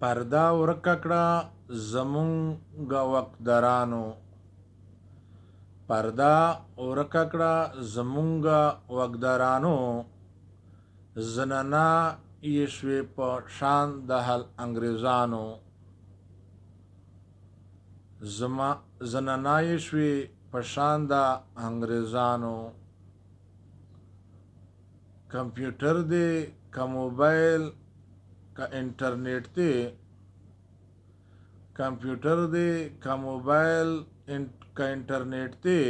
پرده ورکه کړه زمونږ وقدرانو، پرده ورکه کړه زمونږ وقدرانو، زنانا یې شوې په شان د انګریزانو، زنانا یې شوې په شان د انګریزانو. کمپیوټر دی که موبایل که انټرنیټ دی، کمپیوټر دی که موبایل که انټرنیټ دی،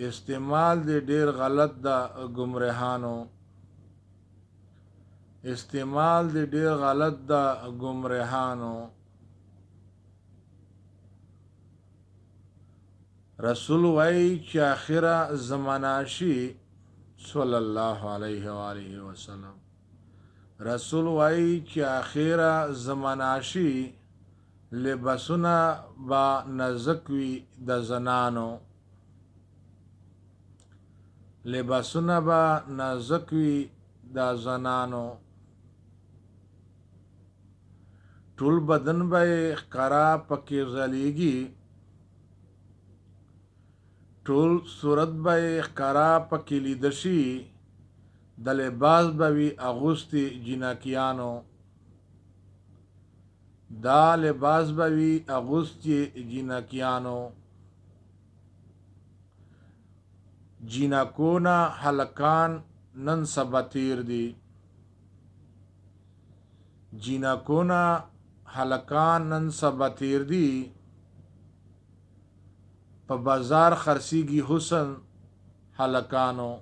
استعمال دی ډیر غلط د ګمراهانو، استعمال دی ډیر غلط د ګمراهانو. رسول وایي چې آخره زمانه شي صلی الله علیه و آله وسلم، رسول وایي چې آخره زمانه شي لباسونه با نازک وي د زنانو، لباسونه با نازک وي د زنانو. ټول بدن به یې ښکاره پکې ځلیږي، ټول صورت به یې ښکاره پکې لیده شي، د لباس به وي اغوستي جنکیانو، دا لباس به وي اغوستي جنکیانو. جنکونه هلکان نن سبا تیر دي، جنکونه هلکان نن سبا تیر دي، په بازار خرڅیږي حسن هلکانو،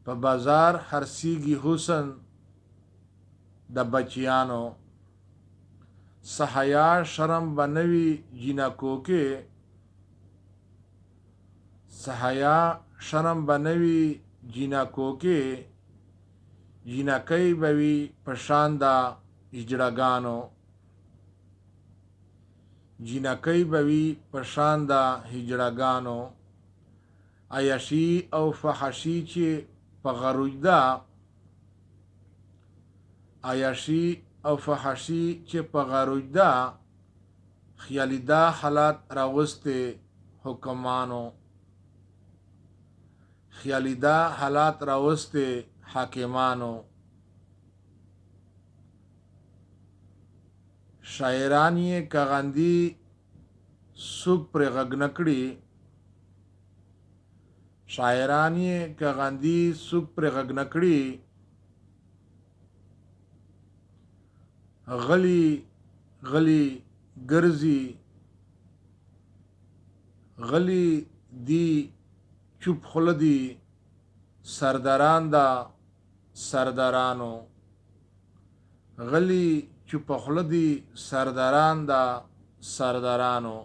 په بازار خرڅیږي حسن د بچیانو. څه حیا شرم به نه وي جنکو کې، څه حیا شرم به نه وي جنکو کې، جنکۍ به وي په شان د هجړګانو، جنکۍ به وي په شان د هجړګانو. عیاشي او فحشي چې په غروج ده، عیاشي او فحشي چې په غروج ده، خیالي دا حالات راوستي حکمانو، خیالي دا حالات راوستي حاکمانو. شاعران یې کغندي څوک پرې غږ نه کړي، شاعران یې کغندي څوک پرې غږ نه کړي، غلی غلی ګرځي، غلی دی چوپ خوله دی سرداران دا سردارانو، غلی چوپ خوله دی سرداران دا سردارانو.